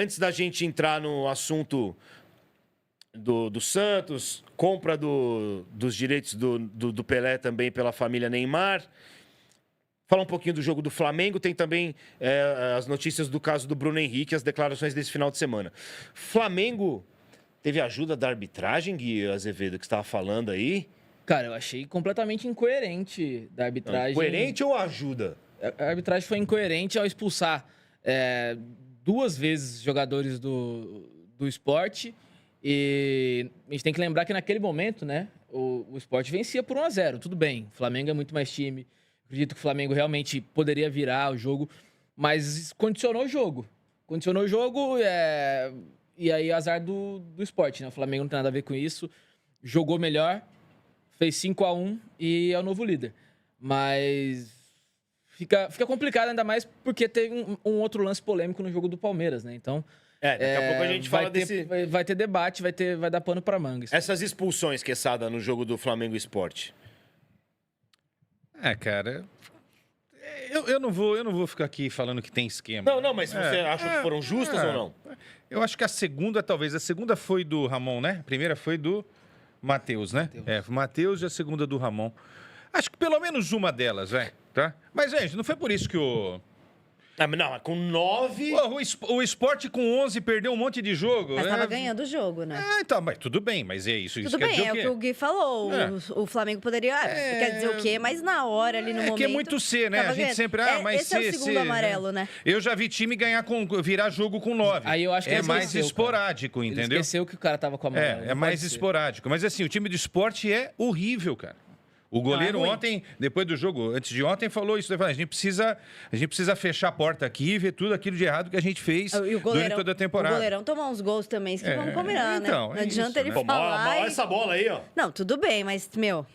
Antes da gente entrar no assunto do Santos, compra dos direitos do Pelé também pela família Neymar, falar um pouquinho do jogo do Flamengo, tem também as notícias do caso do Bruno Henrique, as declarações desse final de semana. Flamengo teve ajuda da arbitragem, Gui Azevedo, que você estava falando aí? Cara, eu achei completamente incoerente da arbitragem. Incoerente ou ajuda? A arbitragem foi incoerente ao expulsar 2 vezes jogadores do esporte. E a gente tem que lembrar que naquele momento, né, o esporte vencia por 1-0. Tudo bem, o Flamengo é muito mais time. Acredito que o Flamengo realmente poderia virar o jogo, mas condicionou o jogo. Condicionou o jogo e aí azar do esporte, né? O Flamengo não tem nada a ver com isso. Jogou melhor, fez 5-1 e é o novo líder. Mas fica complicado, ainda mais porque teve um outro lance polêmico no jogo do Palmeiras, né? Então, daqui a pouco a gente fala desse... Vai ter debate, vai dar pano pra manga. Essas expulsões, Quesada, no jogo do Flamengo Sport. Cara, eu não vou ficar aqui falando que tem esquema. Não, mas você acha que foram justas ou não? Eu acho que a segunda foi do Ramon, né? A primeira foi do Matheus, né? O Matheus e a segunda do Ramon. Acho que pelo menos uma delas, tá? Mas, gente, não foi por isso que o... Não, com 9... O Sport com 11 perdeu um monte de jogo. Mas tava ganhando o jogo, né? Então, mas tudo bem, mas é isso. Tudo bem, é o que o Gui falou. O Flamengo poderia... Quer dizer o quê? Mas na hora, ali no momento... que é muito C, né? A gente sempre... mas esse é o segundo amarelo, né? Eu já vi time virar jogo com 9. Aí eu acho que mais esporádico, entendeu? Ele esqueceu que o cara tava com a mão. É mais esporádico. Mas assim, o time do Sport é horrível, cara. O goleiro ontem, depois do jogo, antes de ontem, falou isso. A gente precisa fechar a porta aqui e ver tudo aquilo de errado que a gente fez durante toda a temporada. O goleirão tomou uns gols também, isso que vamos combinar, então, né? Não adianta ele falar. Olha essa bola aí, ó. Não, tudo bem, mas, meu...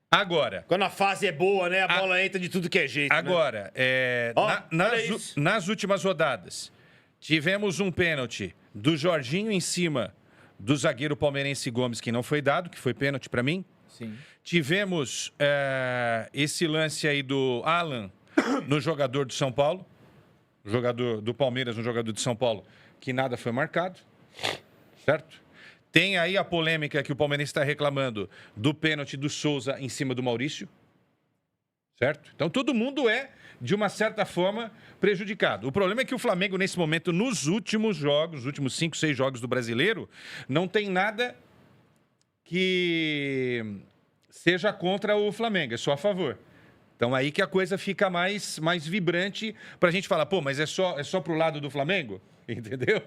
Agora... Quando a fase é boa, né? A bola entra de tudo que é jeito, Agora, nas últimas rodadas, tivemos um pênalti do Jorginho em cima do zagueiro palmeirense Gomes, que não foi dado, que foi pênalti pra mim. Sim. Tivemos esse lance aí do Alan no jogador do São Paulo, jogador do Palmeiras no jogador de São Paulo, que nada foi marcado, certo? Tem aí a polêmica que o Palmeirense está reclamando do pênalti do Souza em cima do Maurício, certo? Então todo mundo é, de uma certa forma, prejudicado. O problema é que o Flamengo, nesse momento, nos últimos jogos, os últimos 5, 6 jogos do Brasileiro, não tem nada que seja contra o Flamengo, é só a favor. Então aí que a coisa fica mais vibrante pra gente falar, mas é só pro lado do Flamengo, entendeu?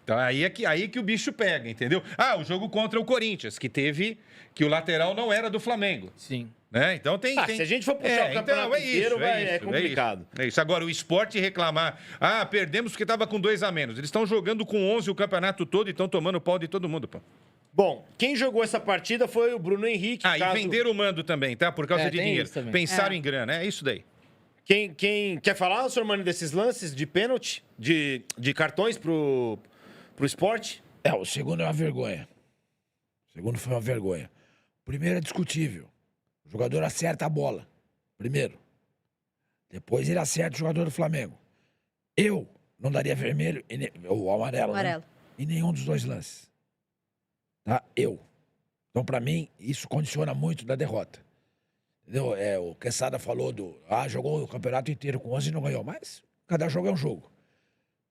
Então aí que o bicho pega, entendeu? O jogo contra o Corinthians, que o lateral não era do Flamengo. Sim. Né? Então tem... Se a gente for puxar o campeonato inteiro, é complicado. É isso. Agora, o Sport reclamar, perdemos porque estava com 2 a menos. Eles estão jogando com 11 o campeonato todo e estão tomando pau de todo mundo, pô. Bom, quem jogou essa partida foi o Bruno Henrique. E venderam o mando também, tá? Por causa de dinheiro. Pensaram em grana, é isso daí. Quem quer falar, senhor Mano, desses lances de pênalti, de cartões pro esporte? O segundo é uma vergonha. O segundo foi uma vergonha. O primeiro é discutível. O jogador acerta a bola. Primeiro. Depois ele acerta o jogador do Flamengo. Eu não daria vermelho ou amarelo. Né? Em nenhum dos 2 lances. Tá? Então, pra mim, isso condiciona muito da derrota. Entendeu? O Quesada falou jogou o campeonato inteiro com 11 e não ganhou. Mas cada jogo é um jogo.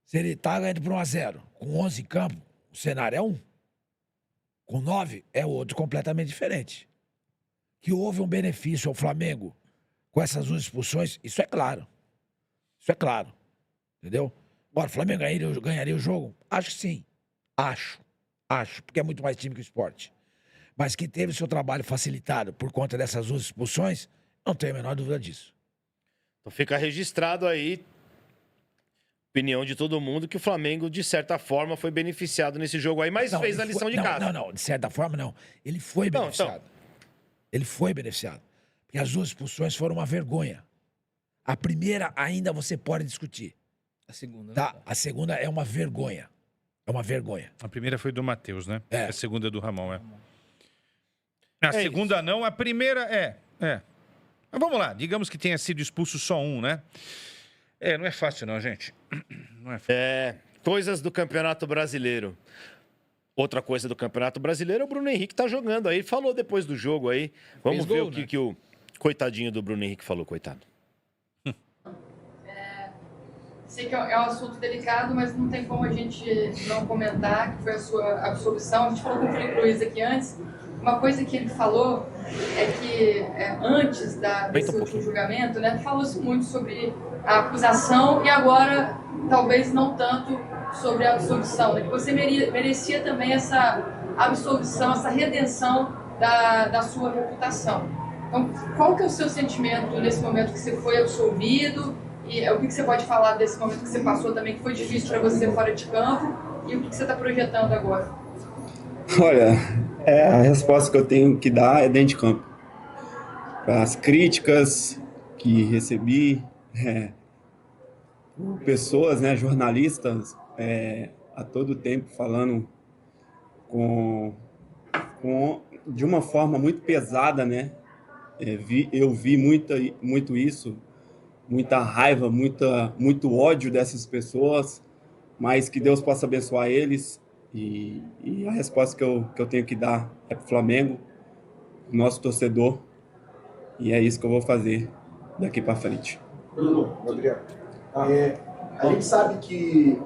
Se ele tá ganhando por 1-0, com 11 em campo, o cenário é um. Com 9, é outro completamente diferente. Que houve um benefício ao Flamengo com essas 2 expulsões, isso é claro. Isso é claro. Entendeu? Agora, o Flamengo ganharia o jogo? Acho que sim. Acho, porque é muito mais time que o Sport. Mas que teve seu trabalho facilitado por conta dessas 2 expulsões, não tenho a menor dúvida disso. Então fica registrado aí, opinião de todo mundo, que o Flamengo, de certa forma, foi beneficiado nesse jogo aí, mas fez a lição de casa. Não, de certa forma não. Ele foi beneficiado. Ele foi beneficiado. Porque as 2 expulsões foram uma vergonha. A primeira ainda você pode discutir. A segunda. Tá? A segunda é uma vergonha. É uma vergonha. A primeira foi do Matheus, né? A segunda é do Ramon, A É segunda não, a primeira é. Mas vamos lá, digamos que tenha sido expulso só um, né? Não é fácil não, gente. Não é fácil. Coisas do Campeonato Brasileiro. Outra coisa do Campeonato Brasileiro é o Bruno Henrique tá jogando aí. Ele falou depois do jogo aí. Vamos ver gol, o que, né? que o coitadinho do Bruno Henrique falou, coitado. Sei que é um assunto delicado, mas não tem como a gente não comentar que foi a sua absolvição. A gente falou com o Felipe Luiz aqui antes. Uma coisa que ele falou é que antes desse último julgamento, né, falou-se muito sobre a acusação e agora talvez não tanto sobre a absolvição. Né, que você merecia também essa absolvição, essa redenção da sua reputação. Então, qual que é o seu sentimento nesse momento que você foi absolvido? E o que você pode falar desse momento que você passou também, que foi difícil para você fora de campo? E o que você está projetando agora? Olha, a resposta que eu tenho que dar é dentro de campo. As críticas que recebi, pessoas, né, jornalistas, a todo tempo falando de uma forma muito pesada, né? Eu vi muito isso, muita raiva, muito ódio dessas pessoas, mas que Deus possa abençoar eles. E a resposta que eu tenho que dar é para o Flamengo, nosso torcedor, e é isso que eu vou fazer daqui para frente. Bruno, Gabriel, a gente sabe que,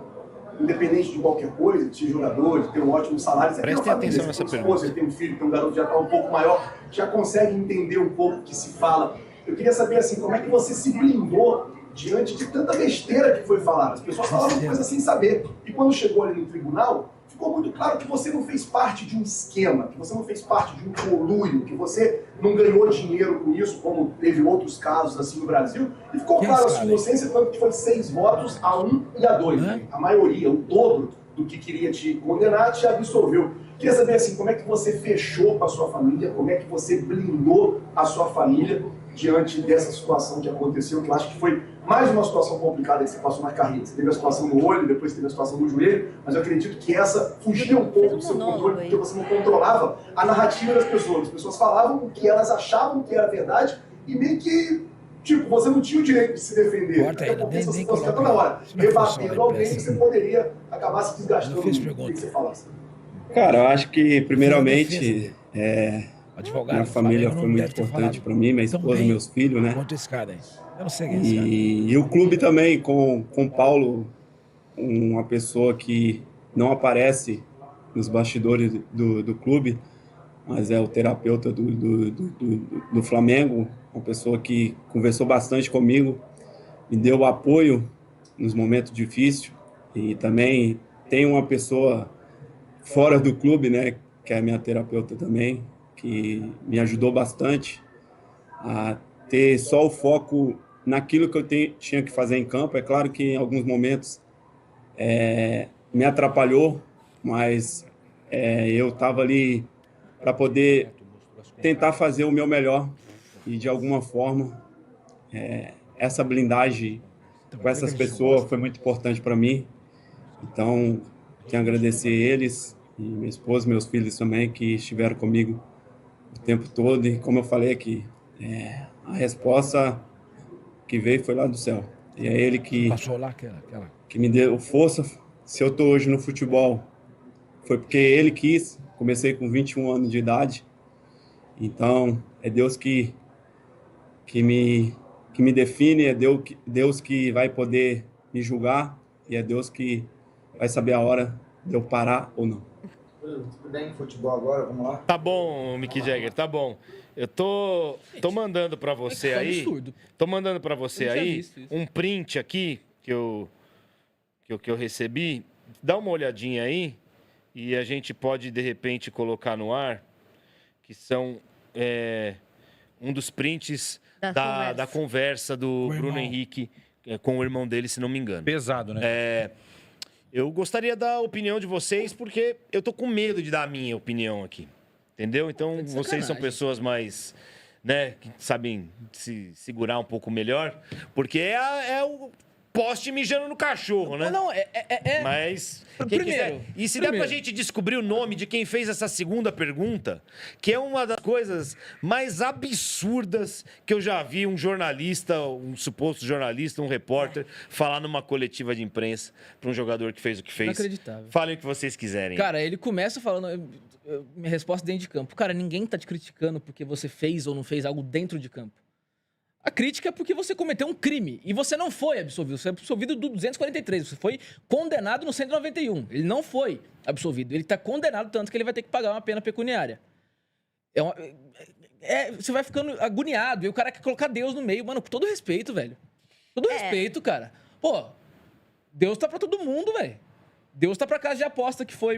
independente de qualquer coisa, de ser jogador, de ter um ótimo salário, você Prestem tem uma família, atenção nessa você tem uma esposa, pergunta. tem um filho, tem um garoto que já está um pouco maior, já consegue entender um pouco o que se fala. Eu queria saber, assim, como é que você se blindou diante de tanta besteira que foi falada? As pessoas falavam coisas sem saber. E quando chegou ali no tribunal, ficou muito claro que você não fez parte de um esquema, que você não fez parte de um conluio, que você não ganhou dinheiro com isso, como teve outros casos assim no Brasil. E ficou claro a sua inocência, tanto que foi 6 votos a 1 e a 2. Né? A maioria, o dobro do que queria te condenar, te absolveu. Queria saber assim, como é que você fechou com a sua família, como é que você blindou a sua família diante dessa situação que aconteceu, que eu acho que foi mais uma situação complicada que você passou na carreira. Você teve a situação no olho, depois teve a situação no joelho, mas eu acredito que essa fugia um pouco do seu controle, porque você não controlava a narrativa das pessoas. As pessoas falavam o que elas achavam que era verdade e meio que, tipo, você não tinha o direito de se defender. Até porque se você fosse ficar toda hora rebatendo alguém, você poderia acabar se desgastando no que você falasse. Cara, eu acho que, primeiramente, minha família foi muito importante para mim, minha esposa, meus filhos, né? Quanto esse cara aí? Eu não sei quem é esse cara. E o clube também, com o Paulo, uma pessoa que não aparece nos bastidores do clube, mas é o terapeuta do Flamengo, uma pessoa que conversou bastante comigo, me deu apoio nos momentos difíceis, e também tem uma pessoa fora do clube, né, que é a minha terapeuta também, que me ajudou bastante a ter só o foco naquilo que eu tinha que fazer em campo. É claro que em alguns momentos me atrapalhou, mas eu estava ali para poder tentar fazer o meu melhor e, de alguma forma, essa blindagem com essas pessoas foi muito importante para mim. Então, quero agradecer eles e minha esposa, meus filhos também, que estiveram comigo o tempo todo. E, como eu falei aqui, a resposta que veio foi lá do céu. E é ele que me deu força. Se eu estou hoje no futebol, foi porque ele quis. Comecei com 21 anos de idade. Então, é Deus que me define, é Deus que vai poder me julgar, e é Deus que vai saber a hora de eu parar ou não. Tudo bem, futebol agora, vamos lá? Tá bom, Mick Jagger, tá bom. Eu tô mandando pra você aí. Tô mandando pra você aí um print aqui que eu recebi. Dá uma olhadinha aí e a gente pode, de repente, colocar no ar, que são um dos prints da conversa do Bruno Henrique com o irmão dele, se não me engano. Pesado, né? Eu gostaria da opinião de vocês, porque eu tô com medo de dar a minha opinião aqui. Entendeu? Então, vocês são pessoas mais, né, que sabem se segurar um pouco melhor, porque poste mijando no cachorro, né? Não, Mas. Primeiro, E se der pra gente descobrir o nome de quem fez essa segunda pergunta, que é uma das coisas mais absurdas que eu já vi um jornalista, um suposto jornalista, um repórter, falar numa coletiva de imprensa pra um jogador que fez o que fez. Inacreditável. Falem o que vocês quiserem. Cara, ele começa falando. Minha resposta dentro de campo. Cara, ninguém tá te criticando porque você fez ou não fez algo dentro de campo. A crítica é porque você cometeu um crime e você não foi absolvido. Você foi absolvido do 243. Você foi condenado no 191. Ele não foi absolvido. Ele tá condenado tanto que ele vai ter que pagar uma pena pecuniária. Você vai ficando agoniado. E o cara quer colocar Deus no meio. Mano, com todo respeito, velho. Todo respeito, cara. Pô, Deus tá pra todo mundo, velho. Deus tá pra casa de aposta que foi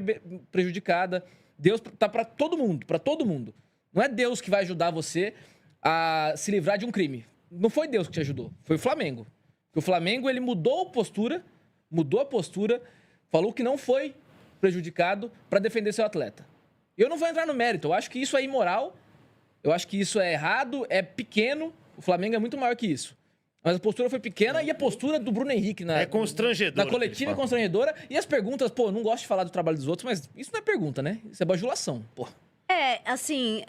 prejudicada. Deus tá pra todo mundo, pra todo mundo. Não é Deus que vai ajudar você a se livrar de um crime. Não foi Deus que te ajudou, foi o Flamengo. Porque o Flamengo, ele mudou a postura, falou que não foi prejudicado para defender seu atleta. Eu não vou entrar no mérito, eu acho que isso é imoral, eu acho que isso é errado, é pequeno, o Flamengo é muito maior que isso. Mas a postura foi pequena e a postura do Bruno Henrique é constrangedora. Na coletiva é constrangedora. E as perguntas, pô, não gosto de falar do trabalho dos outros, mas isso não é pergunta, né? Isso é bajulação, pô. Assim,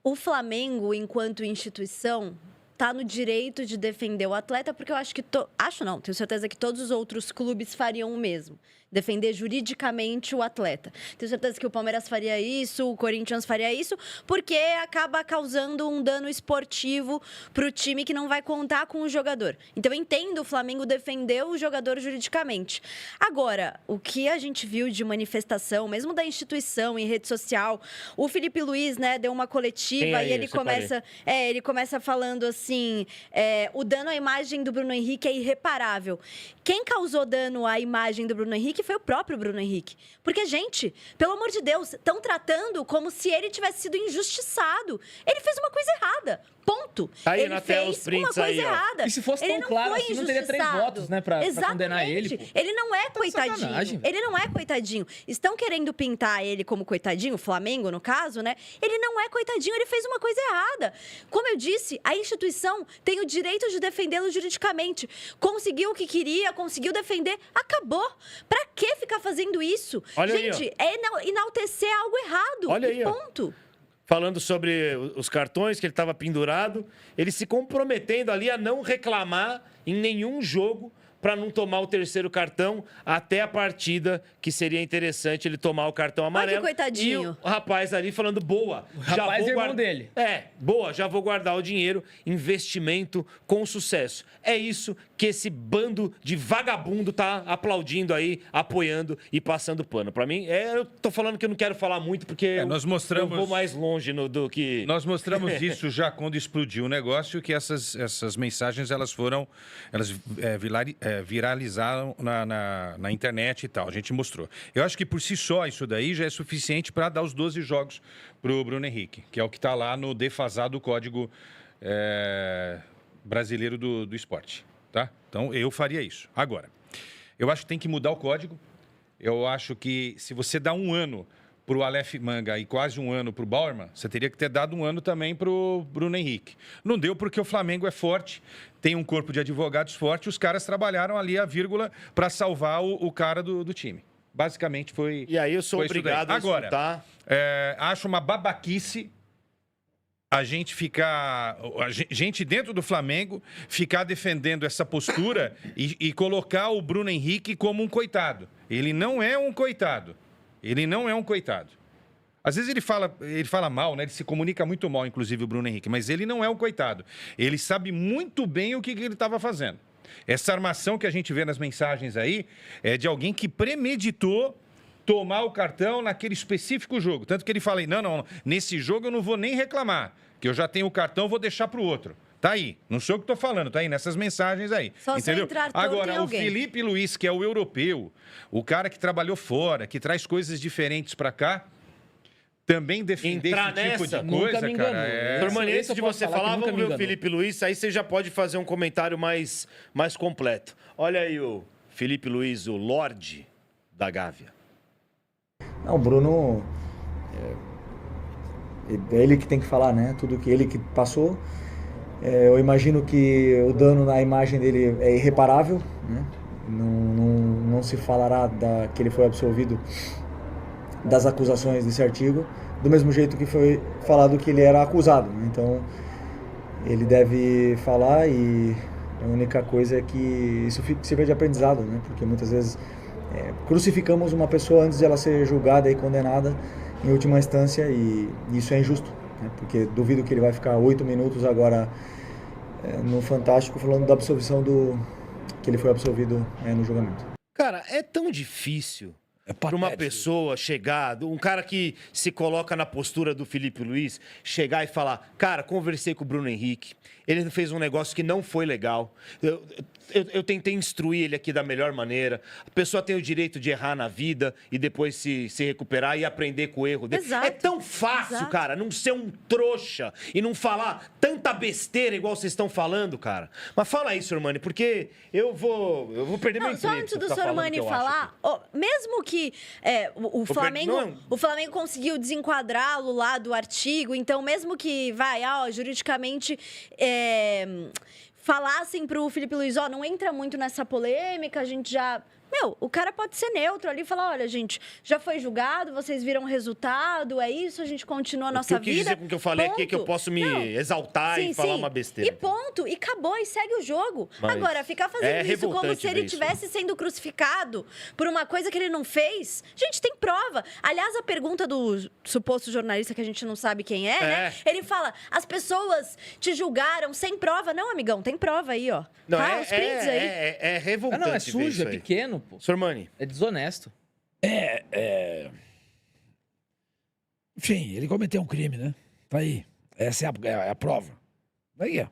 o Flamengo, enquanto instituição, tá no direito de defender o atleta, porque eu acho que... tenho certeza que todos os outros clubes fariam o mesmo. Defender juridicamente o atleta. Tenho certeza que o Palmeiras faria isso, o Corinthians faria isso, porque acaba causando um dano esportivo pro time que não vai contar com o jogador. Então, eu entendo o Flamengo defender o jogador juridicamente. Agora, o que a gente viu de manifestação, mesmo da instituição, em rede social, o Felipe Luiz, né, deu uma coletiva e ele começa falando assim, o dano à imagem do Bruno Henrique é irreparável. Quem causou dano à imagem do Bruno Henrique foi o próprio Bruno Henrique. Porque, gente, pelo amor de Deus, estão tratando como se ele tivesse sido injustiçado. Ele fez uma coisa errada. Ponto. Tá aí ele na tela fez os prints uma coisa aí, ó. errada. E se fosse tão claro assim, não teria 3 votos, né, pra condenar ele. Pô. Ele não é coitadinho. Sacanagem, ele não é coitadinho. Estão querendo pintar ele como coitadinho, o Flamengo, no caso, né? Ele não é coitadinho, ele fez uma coisa errada. Como eu disse, a instituição tem o direito de defendê-lo juridicamente. Conseguiu o que queria, conseguiu defender, acabou. Pra que ficar fazendo isso? Olha gente, aí, é enaltecer algo errado. Olha aí, ponto. Falando sobre os cartões, que ele estava pendurado, ele se comprometendo ali a não reclamar em nenhum jogo para não tomar o terceiro cartão até a partida, que seria interessante ele tomar o cartão amarelo. Olha que coitadinho. E o rapaz ali falando, boa. O rapaz é irmão dele. Boa, já vou guardar o dinheiro, investimento com sucesso. É isso que esse bando de vagabundo tá aplaudindo aí, apoiando e passando pano. Para mim, eu tô falando que eu não quero falar muito, porque eu vou mais longe do que... Nós mostramos isso já quando explodiu o negócio, que essas mensagens, elas viralizaram na internet e tal. A gente mostrou. Eu acho que por si só isso daí já é suficiente para dar os 12 jogos para o Bruno Henrique, que é o que está lá no defasado Código Brasileiro do Esporte. Tá? Então, eu faria isso. Agora, eu acho que tem que mudar o código. Eu acho que se você dá 1 ano para o Aleph Manga e quase 1 ano para o Bauerman, você teria que ter dado 1 ano também para o Bruno Henrique. Não deu porque o Flamengo é forte, tem um corpo de advogados forte, os caras trabalharam ali a vírgula para salvar o cara do time. Basicamente foi. E aí eu sou obrigado a escutar. Agora, acho uma babaquice a gente gente dentro do Flamengo ficar defendendo essa postura e colocar o Bruno Henrique como um coitado. Ele não é um coitado. Ele não é um coitado. Às vezes ele fala mal, né? Ele se comunica muito mal, inclusive o Bruno Henrique, mas ele não é um coitado. Ele sabe muito bem o que ele estava fazendo. Essa armação que a gente vê nas mensagens aí é de alguém que premeditou tomar o cartão naquele específico jogo. Tanto que ele fala aí, não, nesse jogo eu não vou nem reclamar, que eu já tenho o cartão, vou deixar para o outro. Tá aí, não sou eu que estou falando, tá aí nessas mensagens aí. Só entendeu? Entrar Agora, o Felipe Luiz, que é o europeu, o cara que trabalhou fora, que traz coisas diferentes para cá, também defender esse tipo de coisa, cara. Turmani, antes de você falar, vamos ver o Felipe Luiz, aí você já pode fazer um comentário mais completo. Olha aí o Felipe Luiz, o Lorde da Gávea. Não, o Bruno, é ele que tem que falar, né? Tudo que ele que passou. Eu imagino que o dano na imagem dele é irreparável, né? Não se falará que ele foi absolvido das acusações desse artigo, do mesmo jeito que foi falado que ele era acusado, né? Então, ele deve falar e a única coisa é que isso sirva de aprendizado, né? Porque muitas vezes crucificamos uma pessoa antes de ela ser julgada e condenada em última instância e isso é injusto, né? Porque duvido que ele vai ficar 8 minutos agora no Fantástico falando da absolvição que ele foi absolvido no julgamento. Cara, é tão difícil para uma pessoa chegar, um cara que se coloca na postura do Felipe Luiz, chegar e falar, cara, conversei com o Bruno Henrique, ele fez um negócio que não foi legal, eu tentei instruir ele aqui da melhor maneira, a pessoa tem o direito de errar na vida e depois se recuperar e aprender com o erro dele. Exato. É tão fácil, cara, não ser um trouxa e não falar tanta besteira igual vocês estão falando, cara. Mas fala aí, Sormani, porque eu vou perder meu emprego. Só antes do Sormani falar, mesmo que o Flamengo conseguiu desenquadrá-lo lá do artigo, então mesmo que juridicamente falassem pro Felipe Luiz, não entra muito nessa polêmica, a gente já... o cara pode ser neutro ali e falar, olha, gente, já foi julgado, vocês viram o resultado, é isso, a gente continua a nossa vida. O que eu quis dizer com o que eu falei aqui é que eu posso me exaltar e falar uma besteira. E ponto, e acabou, e segue o jogo. Mas agora, ficar fazendo isso como se ele estivesse sendo crucificado por uma coisa que ele não fez, gente, tem prova. Aliás, a pergunta do suposto jornalista, que a gente não sabe quem né? Ele fala, as pessoas te julgaram sem prova. Não, amigão, tem prova aí, ó. Não, os prints aí. É revoltante. Não, é sujo, é pequeno. Pô. Sormani. É desonesto. Enfim, ele cometeu um crime, né? Tá aí. Essa é a prova. Daí, ó.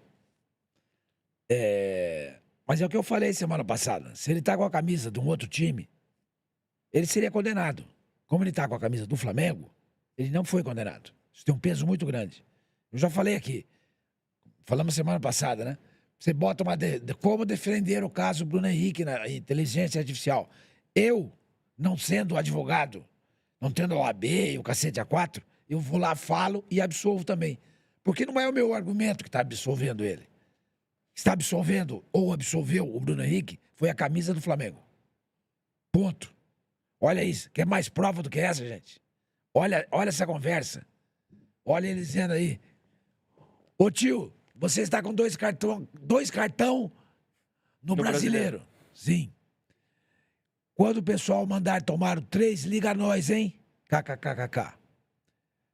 Mas é o que eu falei semana passada. Se ele tá com a camisa de um outro time, ele seria condenado. Como ele tá com a camisa do Flamengo, ele não foi condenado. Isso tem um peso muito grande. Eu já falei aqui. Falamos semana passada, né? Você bota como defender o caso Bruno Henrique na inteligência artificial. Eu, não sendo advogado, não tendo a OAB e o cacete A4, eu vou lá, falo e absolvo também. Porque não é o meu argumento que está absolvendo ele. Está absolvendo ou absolveu o Bruno Henrique foi a camisa do Flamengo. Ponto. Olha isso. Quer mais prova do que essa, gente? Olha essa conversa. Olha ele dizendo aí. Ô tio, você está com dois cartão no Brasileiro. Sim. Quando o pessoal mandar tomar 3, liga a nós, hein? KKKKK.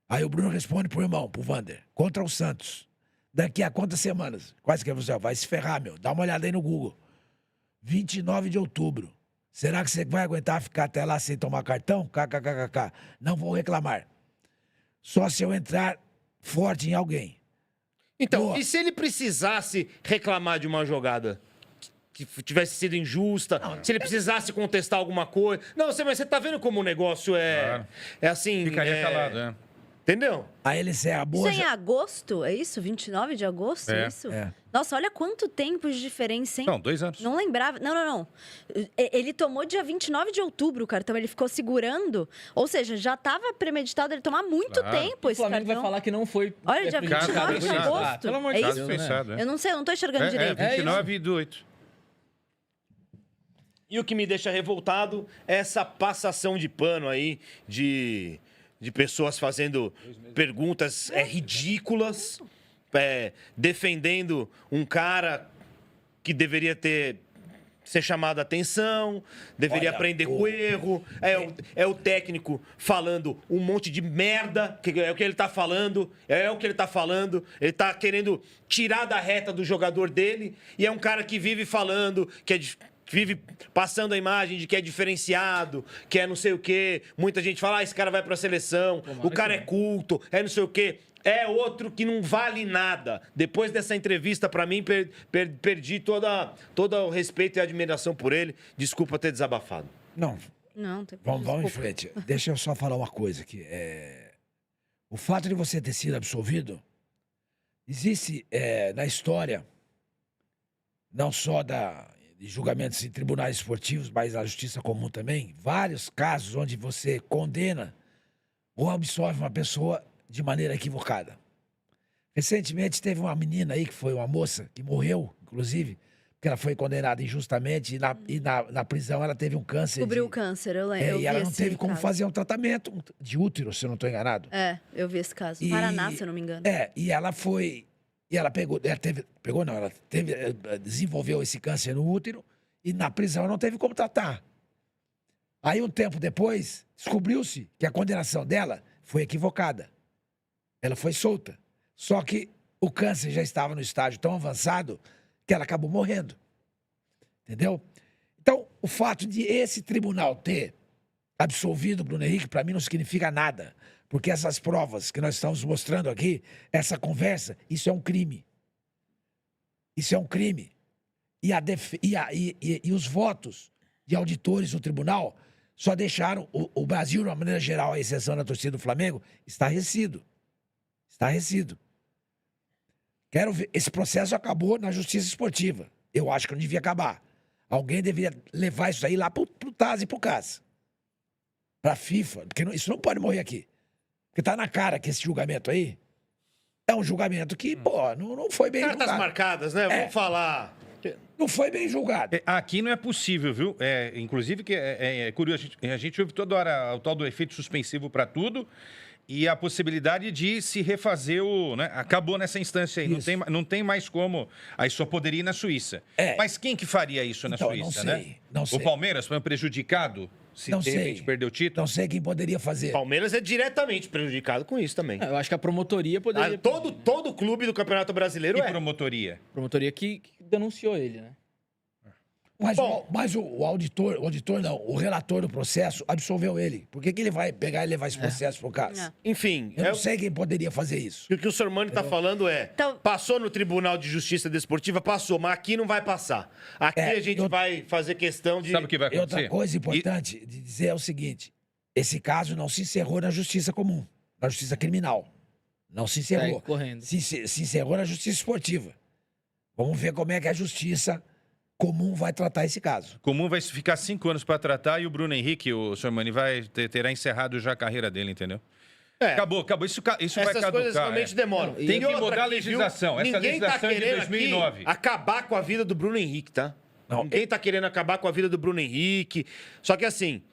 Aí o Bruno responde pro irmão, pro Vander. Contra o Santos. Daqui a quantas semanas? Quase que você vai se ferrar, meu. Dá uma olhada aí no Google. 29 de outubro. Será que você vai aguentar ficar até lá sem tomar cartão? KKKKK. Não vou reclamar. Só se eu entrar forte em alguém. Então, e se ele precisasse reclamar de uma jogada que tivesse sido injusta, se ele precisasse contestar alguma coisa... Não, mas você tá vendo como o negócio é assim... Ficaria calado, né? Entendeu? Aí ele é a boa... Isso é em agosto, é isso? 29 de agosto, é isso? Nossa, olha quanto tempo de diferença, hein? Não, 2 anos. Não lembrava. Não. Ele tomou dia 29 de outubro o cartão, ele ficou segurando. Ou seja, já estava premeditado ele tomar muito tempo esse cartão. O Flamengo vai falar que não foi... Olha, dia 29 de agosto. Pelo amor de Deus, isso? Né? Eu não sei, eu não tô enxergando direito. 29 do 8. E o que me deixa revoltado é essa passação de pano aí de pessoas fazendo perguntas ridículas, defendendo um cara que deveria ser chamado a atenção, deveria aprender com o erro. É o técnico falando um monte de merda, que é o que ele tá falando, Ele tá querendo tirar da reta do jogador dele, e é um cara que vive falando que vive passando a imagem de que é diferenciado, que é não sei o quê. Muita gente fala, esse cara vai pra seleção, o cara é culto, é não sei o quê. É outro que não vale nada. Depois dessa entrevista, pra mim, perdi todo o respeito e a admiração por ele. Desculpa ter desabafado. Não, tem vamos em frente. Deixa eu só falar uma coisa aqui. O fato de você ter sido absolvido, existe na história, não só de julgamentos em tribunais esportivos, mas na justiça comum também, vários casos onde você condena ou absolve uma pessoa de maneira equivocada. Recentemente teve uma menina aí, que foi uma moça, que morreu, inclusive, porque ela foi condenada injustamente e na prisão ela teve um câncer. Descobriu o câncer, eu lembro. E ela não teve como fazer um tratamento de útero, se eu não estou enganado. Eu vi esse caso. Paraná, se eu não me engano. E ela foi... E ela desenvolveu esse câncer no útero e na prisão não teve como tratar. Aí, um tempo depois, descobriu-se que a condenação dela foi equivocada. Ela foi solta. Só que o câncer já estava no estágio tão avançado que ela acabou morrendo. Entendeu? Então, o fato de esse tribunal ter absolvido o Bruno Henrique, para mim, não significa nada. Porque essas provas que nós estamos mostrando aqui, essa conversa, isso é um crime. Isso é um crime. E os votos de auditores do tribunal só deixaram o Brasil, de uma maneira geral, à exceção da torcida do Flamengo, estarrecido. Estarrecido. Quero ver. Esse processo acabou na justiça esportiva. Eu acho que não devia acabar. Alguém deveria levar isso aí lá pro TAS e pro CAS. Pra FIFA. Porque isso não pode morrer aqui. Porque tá na cara que esse julgamento aí é um julgamento que, pô, não foi bem julgado. Cartas marcadas, né? Vamos falar. Não foi bem julgado. Aqui não é possível, viu? Inclusive, que é curioso, a gente ouve toda hora o tal do efeito suspensivo para tudo e a possibilidade de se refazer o... Né? Acabou nessa instância aí, não tem mais como... Aí só poderia ir na Suíça. Mas quem que faria isso na Suíça, né? Não sei. O Palmeiras foi prejudicado se de repente perder o título? Não sei quem poderia fazer. Palmeiras é diretamente prejudicado com isso também. Eu acho que a promotoria poderia... Todo clube do Campeonato Brasileiro E promotoria? Promotoria que denunciou ele, né? Mas o auditor não, o relator do processo absolveu ele. Por que ele vai pegar e levar esse processo pro caso? Enfim... Eu não sei quem poderia fazer isso. O que o Sormani está falando passou no Tribunal de Justiça Desportiva, passou, mas aqui não vai passar. Aqui a gente vai fazer questão de... Sabe o que vai acontecer? Outra coisa importante de dizer é o seguinte, esse caso não se encerrou na justiça comum, na justiça criminal. Não se encerrou. Se encerrou na justiça esportiva. Vamos ver como é que a justiça comum vai tratar esse caso. Comum vai ficar 5 anos para tratar e o Bruno Henrique, o Sormani, terá encerrado já a carreira dele, entendeu? Acabou. Isso vai caducar. Essas coisas realmente demoram. Tem que mudar a legislação. Essa legislação é de 2009. Acabar com a vida do Bruno Henrique, tá? Ninguém tá querendo acabar com a vida do Bruno Henrique. Só que assim,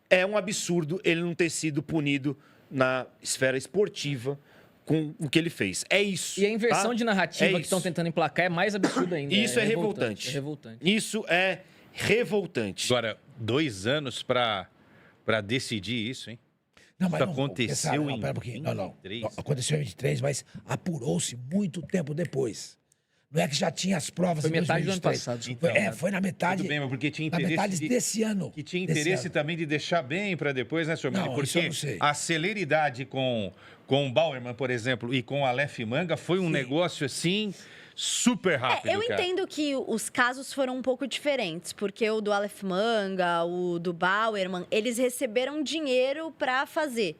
é um absurdo ele não ter sido punido na esfera esportiva com o que ele fez. É isso. E a inversão de narrativa que estão tentando emplacar é mais absurda ainda. Isso é revoltante. Isso é revoltante. Agora, 2 anos para decidir isso, hein? Não, mas isso aconteceu em 23. Não. Aconteceu em 23, mas apurou-se muito tempo depois. Não é que já tinha as provas em 2023. Foi metade do ano passado. Então, foi na metade. Tudo bem, mas porque tinha interesse. Na metade desse ano. Que tinha interesse também de deixar bem para depois, né, senhor? Não, porque eu não sei. a celeridade com o Bauerman, por exemplo, e com o Aleph Manga foi um negócio assim super rápido. Eu entendo que os casos foram um pouco diferentes, porque o do Aleph Manga, o do Bauerman, eles receberam dinheiro para fazer.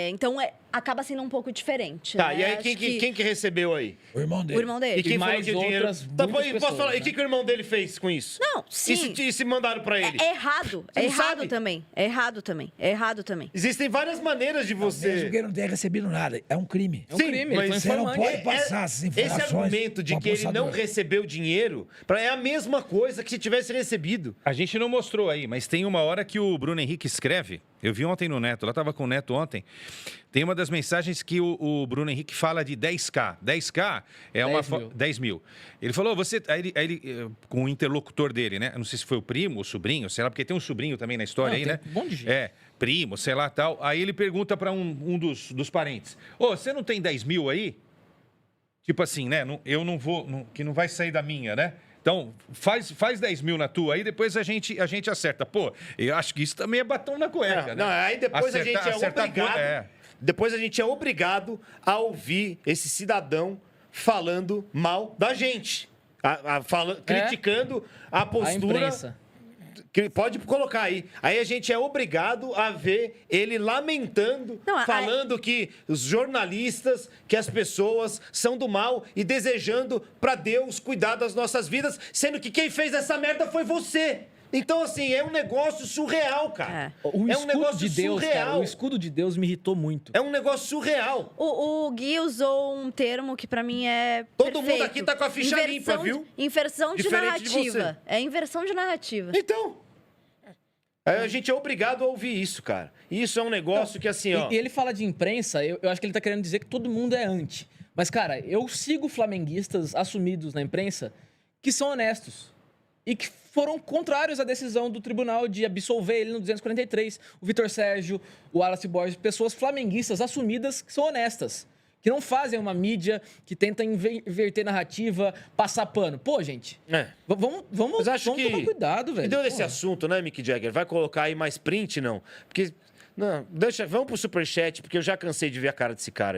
Então, acaba sendo um pouco diferente. Tá, né? e aí quem que recebeu aí? O irmão dele. O irmão dele. E quem mais falou que o dinheiro... Posso falar? Né? E o que o irmão dele fez com isso? Não, sim. E se mandaram pra ele? É errado. Você É não errado sabe? também. É errado também. É errado também. Existem várias maneiras de você... Mesmo que ele não tenha recebido nada. É um crime. É um crime, ele foi Você não informante. pode passar essas informações. Esse argumento de pro que ele não abusador. recebeu dinheiro é a mesma coisa que se tivesse recebido. A gente não mostrou aí, mas tem uma hora que o Bruno Henrique escreve. Eu vi ontem no Neto, ela estava com o Neto ontem. Tem uma das mensagens que o Bruno Henrique fala de 10K. 10K é 10 mil. Ele falou, aí ele, com o interlocutor dele, né? Eu não sei se foi o primo, o sobrinho, sei lá, porque tem um sobrinho também na história aí, né? Um monte de gente. Primo, sei lá, tal. Aí ele pergunta para um dos parentes: você não tem 10 mil aí? Tipo assim, né? Eu não vou, que não vai sair da minha, né? Então, faz 10 mil na tua aí, depois a gente acerta. Pô, eu acho que isso também é batom na cueca, né? Não, aí depois a gente é obrigado... Depois a gente é obrigado a ouvir esse cidadão falando mal da gente. Criticando a postura... A imprensa. Pode colocar aí. Aí a gente é obrigado a ver ele lamentando, falando que os jornalistas, que as pessoas são do mal e desejando pra Deus cuidar das nossas vidas, sendo que quem fez essa merda foi você. Então, assim, é um negócio surreal, cara. O É um escudo negócio de Deus, cara, surreal. o escudo de Deus me irritou muito. É um negócio surreal. O Gui usou um termo que pra mim é Todo mundo perfeito. aqui tá com a ficha limpa, viu? Inversão de Diferente de narrativa. É inversão de narrativa. Então, a gente é obrigado a ouvir isso, cara. E isso é um negócio que, assim, ó... E ele fala de imprensa, eu acho que ele tá querendo dizer que todo mundo é anti. Mas, cara, eu sigo flamenguistas assumidos na imprensa que são honestos. E que foram contrários à decisão do tribunal de absolver ele no 243. O Vitor Sérgio, o Wallace Borges, pessoas flamenguistas assumidas que são honestas. Que não fazem uma mídia que tenta inverter narrativa, passar pano. Pô, gente, vamos Mas acho que tomar cuidado, velho. E deu desse Pô. assunto, né, Mick Jagger? Vai colocar aí mais print, não? Porque... Não, vamos pro superchat, porque eu já cansei de ver a cara desse cara aí.